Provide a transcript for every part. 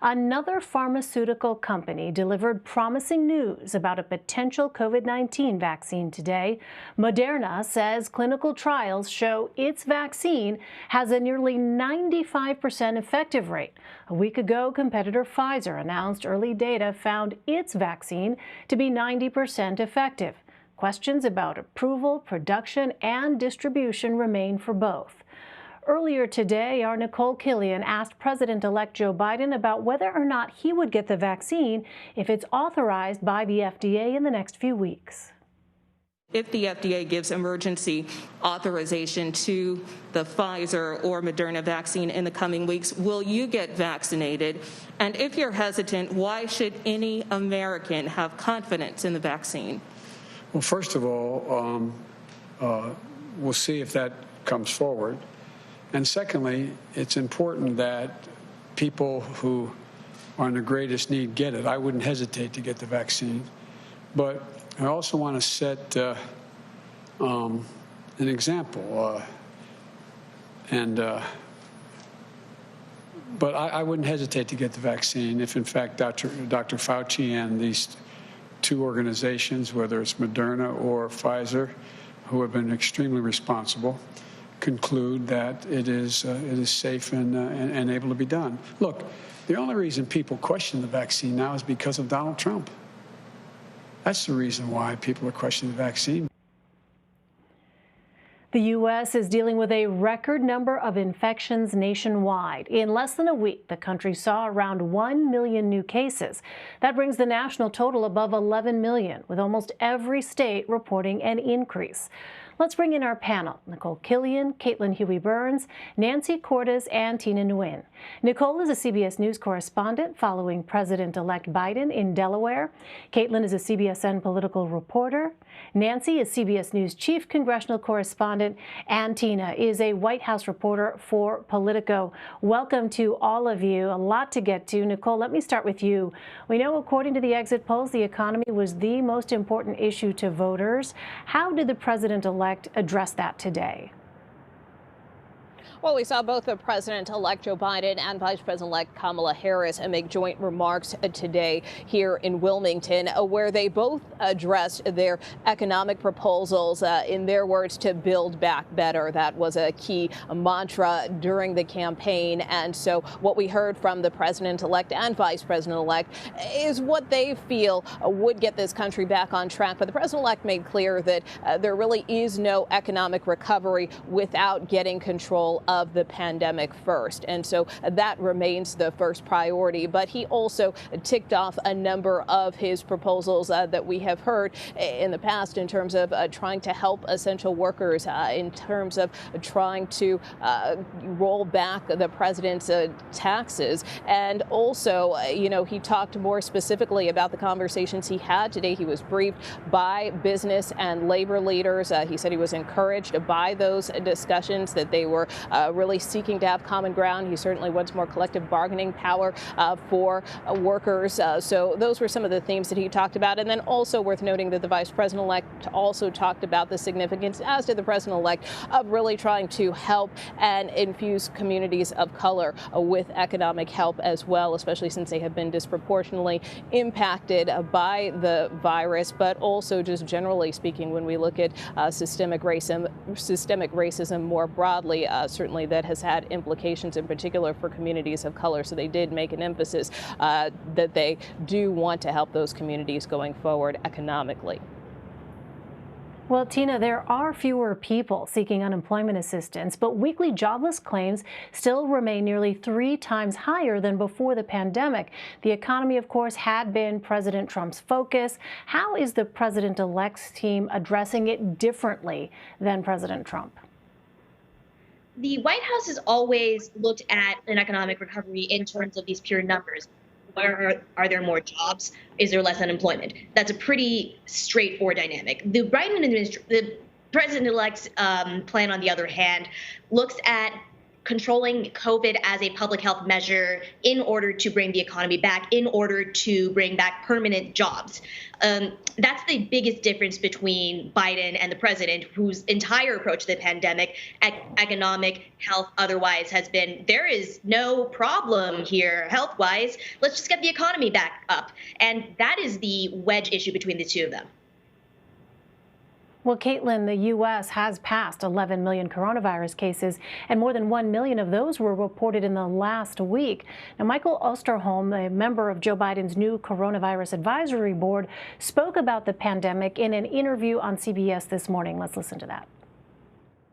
Another pharmaceutical company delivered promising news about a potential COVID-19 vaccine today. Moderna says clinical trials show its vaccine has a nearly 95% effective rate. A week ago, competitor Pfizer announced early data found its vaccine to be 90% effective. Questions about approval, production, and distribution remain for both. Earlier today, our Nikole Killion asked President-elect Joe Biden about whether or not he would get the vaccine if it's authorized by the FDA in the next few weeks. If the FDA gives emergency authorization to the Pfizer or Moderna vaccine in the coming weeks, will you get vaccinated? And if you're hesitant, why should any American have confidence in the vaccine? Well, first of all, we'll see if that comes forward. And secondly, it's important that people who are in the greatest need get it. I wouldn't hesitate to get the vaccine. But I also want to set an example. But I wouldn't hesitate to get the vaccine if, in fact, Dr. Fauci and these two organizations, whether it's Moderna or Pfizer, who have been extremely responsible, conclude that it is safe and able to be done. Look, the only reason people question the vaccine now is because of Donald Trump. That's the reason why people are questioning the vaccine. The U.S. is dealing with a record number of infections nationwide. In less than a week, the country saw around 1 million new cases. That brings the national total above 11 million, with almost every state reporting an increase. Let's bring in our panel: Nikole Killion, Caitlin Huey-Burns, Nancy Cordes, and Tina Nguyen. Nikole is a CBS News correspondent following President-elect Biden in Delaware. Caitlin is a CBSN political reporter. Nancy is CBS News chief congressional correspondent, and Tina is a White House reporter for Politico. Welcome to all of you. A lot to get to. Nikole, let me start with you. We know, according to the exit polls, the economy was the most important issue to voters. How did the president-elect address that today? Well, we saw both the President-elect Joe Biden and Vice President-elect Kamala Harris make joint remarks today here in Wilmington, where they both addressed their economic proposals, in their words, to build back better. That was a key mantra during the campaign. And so what we heard from the President-elect and Vice President-elect is what they feel would get this country back on track. But the President-elect made clear that there really is no economic recovery without getting control of the pandemic first. And so that remains the first priority. But he also ticked off a number of his proposals that we have heard in the past in terms of trying to help essential workers, in terms of trying to roll back the president's taxes. And also, he talked more specifically about the conversations he had today. He was briefed by business and labor leaders. He said he was encouraged by those discussions, that they were really seeking to have common ground. He certainly wants more collective bargaining power for workers. So those were some of the themes that he talked about. And then also worth noting that the Vice President-elect also talked about the significance, as did the President-elect, of really trying to help and infuse communities of color with economic help as well, especially since they have been disproportionately impacted by the virus, but also just generally speaking, when we look at systemic racism more broadly, certainly that has had implications in particular for communities of color. So they did make an emphasis that they do want to help those communities going forward economically. Well, Tina, there are fewer people seeking unemployment assistance, but weekly jobless claims still remain nearly 3 times higher than before the pandemic. The economy, of course, had been President Trump's focus. How is the president-elect's team addressing it differently than President Trump? The White House has always looked at an economic recovery in terms of these pure numbers. Are there more jobs? Is there less unemployment? That's a pretty straightforward dynamic. The president-elect's plan, on the other hand, looks at controlling COVID as a public health measure in order to bring the economy back, in order to bring back permanent jobs. That's the biggest difference between Biden and the president, whose entire approach to the pandemic, economic, health, otherwise, has been, there is no problem here health-wise. Let's just get the economy back up. And that is the wedge issue between the two of them. Well, Caitlin, the U.S. has passed 11 million coronavirus cases, and more than 1 million of those were reported in the last week. Now, Michael Osterholm, a member of Joe Biden's new coronavirus advisory board, spoke about the pandemic in an interview on CBS this morning. Let's listen to that.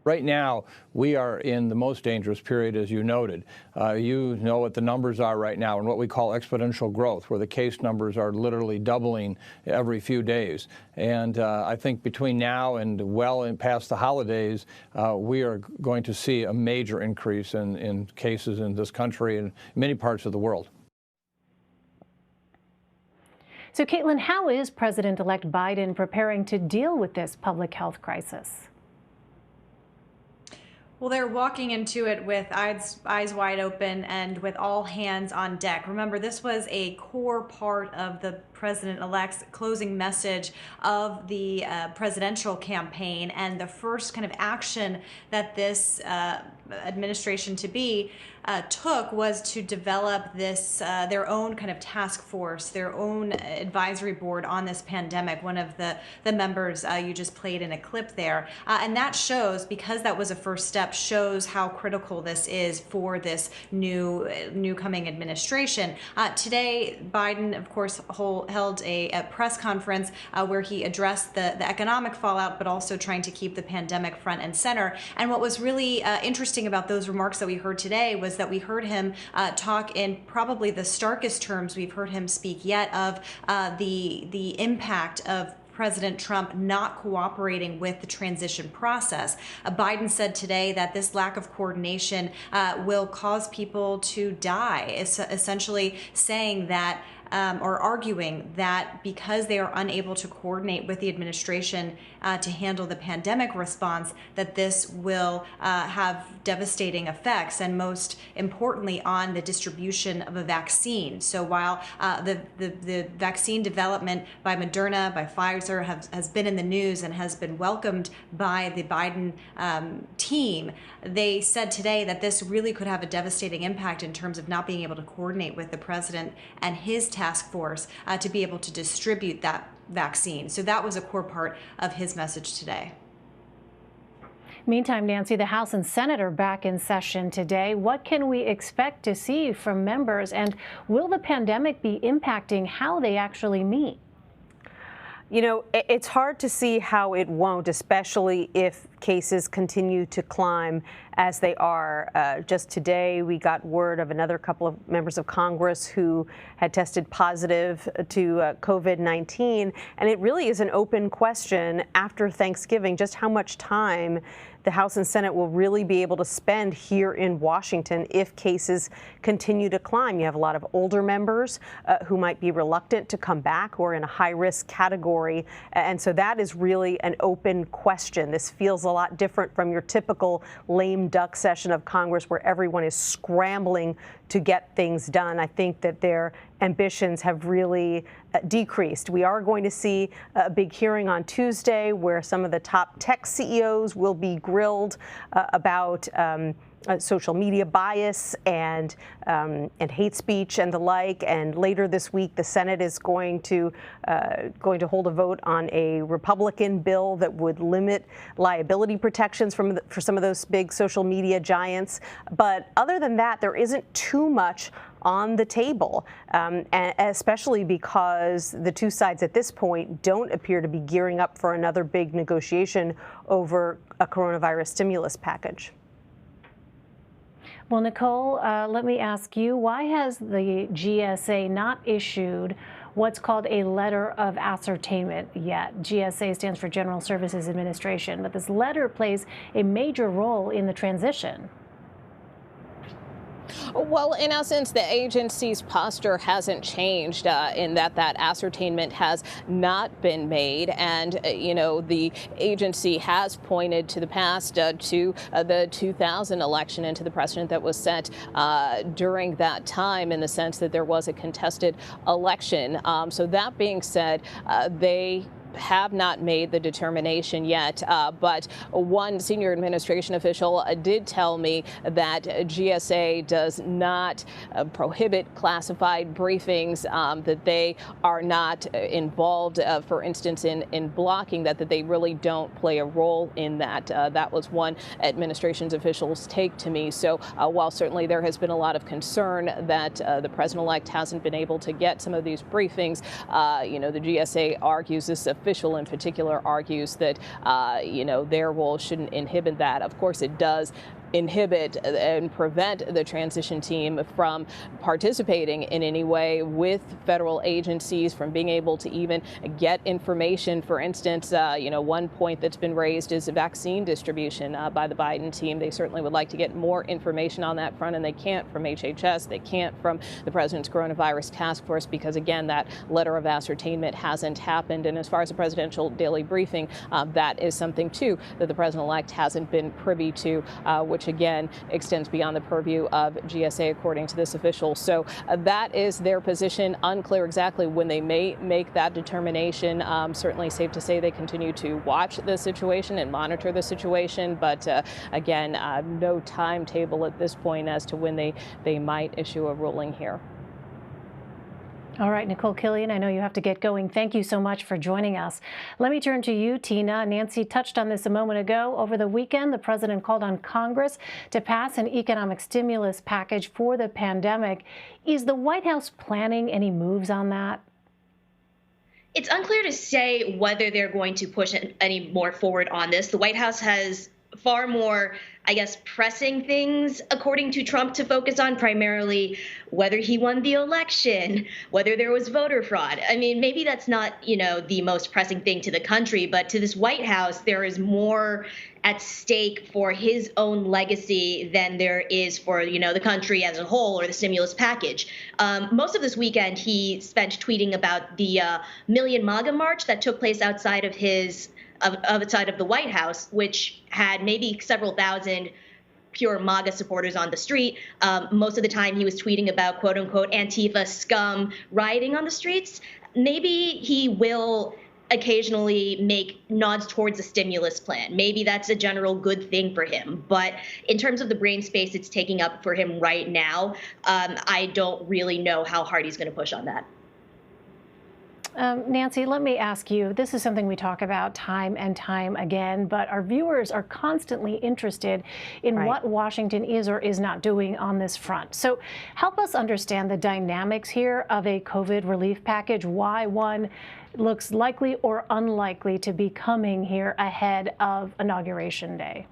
Right now, we are in the most dangerous period, as you noted. You know what the numbers are right now and what we call exponential growth, where the case numbers are literally doubling every few days. And I think between now and well and past the holidays, we are going to see a major increase in cases in this country and many parts of the world. So, Caitlin, how is President-elect Biden preparing to deal with this public health crisis? Well, they're walking into it with eyes wide open and with all hands on deck. Remember, this was a core part of the president-elect's closing message of the presidential campaign, and the first kind of action that this administration-to-be took was to develop this their own kind of task force, their own advisory board on this pandemic. One of the members you just played in a clip there, and that shows, because that was a first step, shows how critical this is for this new coming administration. Today, Biden, of course, held a press conference where he addressed the economic fallout, but also trying to keep the pandemic front and center. And what was really interesting about those remarks that we heard today was that we heard him talk in probably the starkest terms we've heard him speak yet of the impact of President Trump not cooperating with the transition process. Biden said today that this lack of coordination will cause people to die, essentially saying that or arguing that because they are unable to coordinate with the administration to handle the pandemic response, that this will have devastating effects, and most importantly on the distribution of a vaccine. So while the vaccine development by Moderna, by Pfizer has been in the news and has been welcomed by the Biden team, they said today that this really could have a devastating impact in terms of not being able to coordinate with the president and his task force to be able to distribute that vaccine. So that was a core part of his message today. Meantime, Nancy, the House and Senate are back in session today. What can we expect to see from members, and will the pandemic be impacting how they actually meet? You know, it's hard to see how it won't, especially if cases continue to climb as they are. Just today, we got word of another couple of members of Congress who had tested positive to COVID-19. And it really is an open question after Thanksgiving, just how much time the House and Senate will really be able to spend here in Washington if cases continue to climb. You have a lot of older members who might be reluctant to come back or in a high-risk category. And so that is really an open question. This feels a lot different from your typical lame duck session of Congress where everyone is scrambling to get things done. I think that their ambitions have really decreased. We are going to see a big hearing on Tuesday where some of the top tech CEOs will be grilled about social media bias and hate speech and the like. And later this week, the Senate is going to hold a vote on a Republican bill that would limit liability protections for some of those big social media giants. But other than that, there isn't too much on the table, and especially because the two sides at this point don't appear to be gearing up for another big negotiation over a coronavirus stimulus package. Well, Nikole, let me ask you, why has the GSA not issued what's called a letter of ascertainment yet? GSA stands for General Services Administration, but this letter plays a major role in the transition. Well, in essence, the agency's posture hasn't changed in that ascertainment has not been made. And, the agency has pointed to the past, to the 2000 election and to the precedent that was set during that time in the sense that there was a contested election. So that being said, they have not made the determination yet, but one senior administration official did tell me that GSA does not prohibit classified briefings, that they are not involved, for instance, in blocking that they really don't play a role in that. That was one administration's officials' take to me. So while certainly there has been a lot of concern that the president-elect hasn't been able to get some of these briefings, the GSA argues, this official in particular argues that, their role shouldn't inhibit that. Of course, it does inhibit and prevent the transition team from participating in any way with federal agencies, from being able to even get information. For instance, one point that's been raised is vaccine distribution by the Biden team. They certainly would like to get more information on that front, and they can't from HHS. They can't from the president's coronavirus task force because, again, that letter of ascertainment hasn't happened. And as far as the presidential daily briefing, that is something, too, that the president-elect hasn't been privy to, which again extends beyond the purview of GSA, according to this official. So that is their position. Unclear exactly when they may make that determination. Certainly safe to say they continue to watch the situation and monitor the situation. But again, no timetable at this point as to when they might issue a ruling here. All right, Nikole Killion, I know you have to get going. Thank you so much for joining us. Let me turn to you, Tina. Nancy touched on this a moment ago. Over the weekend, the president called on Congress to pass an economic stimulus package for the pandemic. Is the White House planning any moves on that? It's unclear to say whether they're going to push any more forward on this. The White House has far more, pressing things, according to Trump, to focus on, primarily whether he won the election, whether there was voter fraud. Maybe that's not, the most pressing thing to the country, but to this White House, there is more at stake for his own legacy than there is for, the country as a whole or the stimulus package. Most of this weekend, he spent tweeting about the Million MAGA march that took place outside of outside of the White House, which had maybe several thousand pure MAGA supporters on the street. Most of the time he was tweeting about quote unquote Antifa scum rioting on the streets. Maybe he will occasionally make nods towards a stimulus plan. Maybe that's a general good thing for him. But in terms of the brain space it's taking up for him right now, I don't really know how hard he's going to push on that. Nancy, let me ask you, this is something we talk about time and time again, but our viewers are constantly interested in what Washington is or is not doing on this front. So help us understand the dynamics here of a COVID relief package, why one looks likely or unlikely to be coming here ahead of Inauguration Day.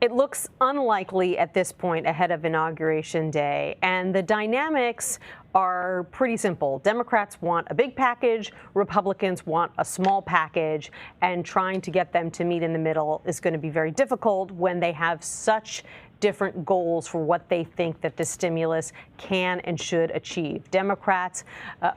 It looks unlikely at this point ahead of Inauguration Day, and the dynamics are pretty simple. Democrats want a big package, Republicans want a small package, and trying to get them to meet in the middle is going to be very difficult when they have such different goals for what they think that this stimulus can and should achieve. Democrats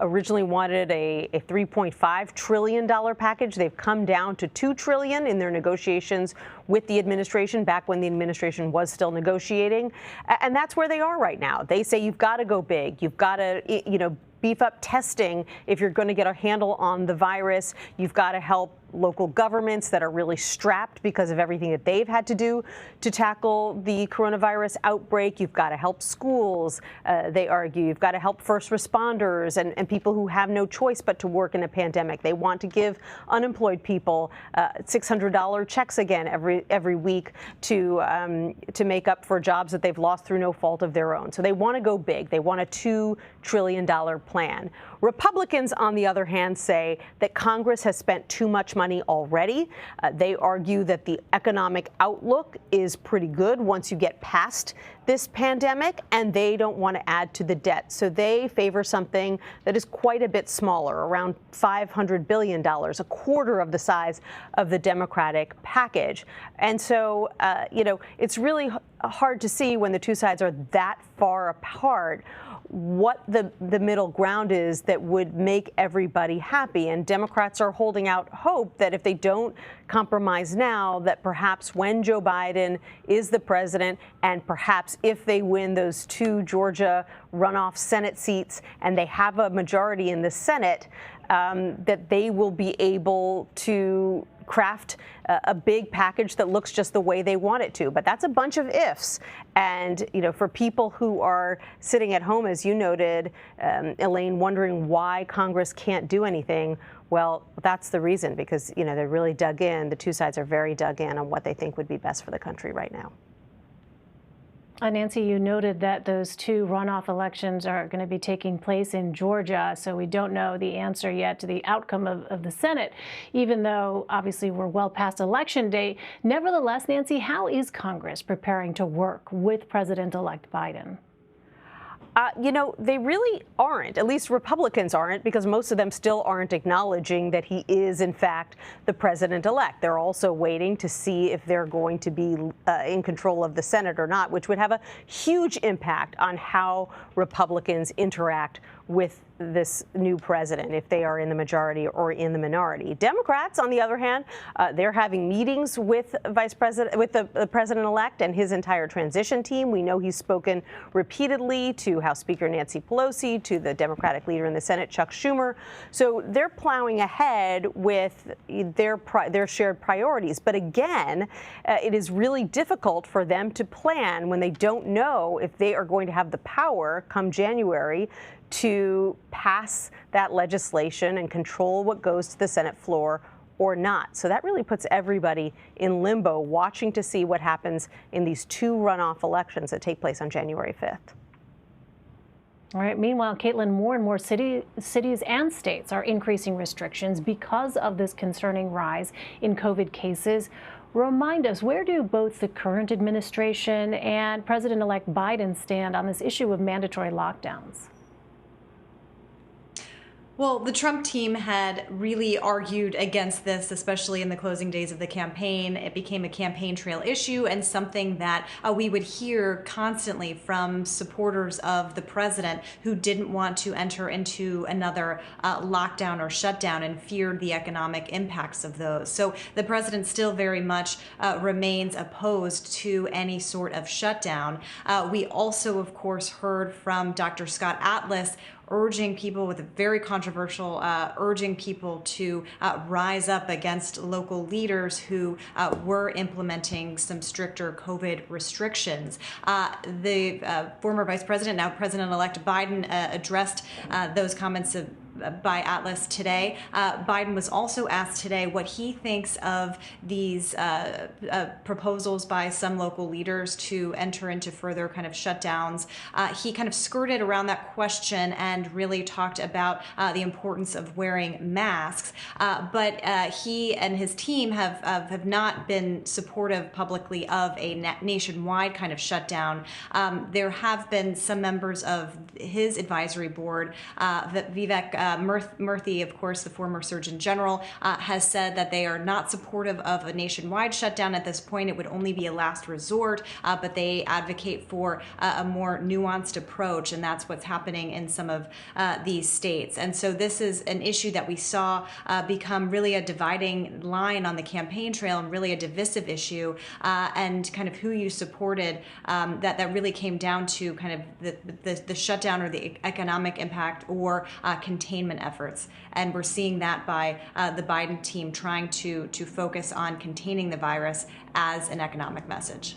originally wanted a $3.5 trillion package. They've come down to $2 trillion in their negotiations with the administration, back when the administration was still negotiating. And that's where they are right now. They say you've got to go big. You've got to, beef up testing if you're going to get a handle on the virus. You've got to help local governments that are really strapped because of everything that they've had to do to tackle the coronavirus outbreak. You've got to help schools, they argue. You've got to help first responders and people who have no choice but to work in a pandemic. They want to give unemployed people $600 checks again every week to make up for jobs that they've lost through no fault of their own. So they want to go big. They want a $2 trillion plan. Republicans, on the other hand, say that Congress has spent too much money already. They argue that the economic outlook is pretty good once you get past this pandemic, and they don't want to add to the debt. So they favor something that is quite a bit smaller, around $500 billion, a quarter of the size of the Democratic package. And so, it's really hard to see when the two sides are that far apart what the middle ground is that would make everybody happy. And Democrats are holding out hope that if they don't compromise now, that perhaps when Joe Biden is the president, and perhaps if they win those 2 Georgia runoff Senate seats and they have a majority in the Senate, that they will be able to craft a big package that looks just the way they want it to. But that's a bunch of ifs. And, for people who are sitting at home, as you noted, Elaine, wondering why Congress can't do anything, well, that's the reason, because, they're really dug in. The two sides are very dug in on what they think would be best for the country right now. Nancy, you noted that those 2 runoff elections are going to be taking place in Georgia, so we don't know the answer yet to the outcome of the Senate, even though obviously we're well past Election Day. Nevertheless, Nancy, how is Congress preparing to work with President-elect Biden? They really aren't. At least Republicans aren't, because most of them still aren't acknowledging that he is, in fact, the president-elect. They're also waiting to see if they're going to be in control of the Senate or not, which would have a huge impact on how Republicans interact with this new president, if they are in the majority or in the minority. Democrats, on the other hand, they're having meetings with the president-elect and his entire transition team. We know he's spoken repeatedly to House Speaker Nancy Pelosi, to the Democratic leader in the Senate, Chuck Schumer. So they're plowing ahead with their shared priorities. But again, it is really difficult for them to plan when they don't know if they are going to have the power come January to pass that legislation and control what goes to the Senate floor or not. So that really puts everybody in limbo, watching to see what happens in these 2 runoff elections that take place on January 5th. All right. Meanwhile, Caitlin, more and more cities and states are increasing restrictions because of this concerning rise in COVID cases. Remind us, where do both the current administration and President-elect Biden stand on this issue of mandatory lockdowns? Well, the Trump team had really argued against this, especially in the closing days of the campaign. It became a campaign trail issue and something that we would hear constantly from supporters of the president who didn't want to enter into another lockdown or shutdown and feared the economic impacts of those. So the president still very much remains opposed to any sort of shutdown. We also, of course, heard from Dr. Scott Atlas urging people, with a very controversial, urging people to rise up against local leaders who were implementing some stricter COVID restrictions. The former Vice President, now President-elect Biden, addressed those comments by Atlas today. Biden was also asked today what he thinks of these proposals by some local leaders to enter into further kind of shutdowns. He kind of skirted around that question and really talked about the importance of wearing masks. But he and his team have not been supportive publicly of a nationwide kind of shutdown. There have been some members of his advisory board, Vivek Murthy, of course, the former Surgeon General, has said that they are not supportive of a nationwide shutdown at this point. It would only be a last resort, but they advocate for a more nuanced approach, and that's what's happening in some of these states. And so this is an issue that we saw become really a dividing line on the campaign trail and really a divisive issue, and kind of who you supported, that really came down to kind of the shutdown or the economic impact or containment efforts. And we're seeing that by the Biden team trying to focus on containing the virus as an economic message.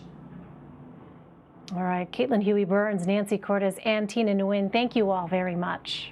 All right, Caitlin Huey-Burns, Nancy Cortez, and Tina Nguyen, thank you all very much.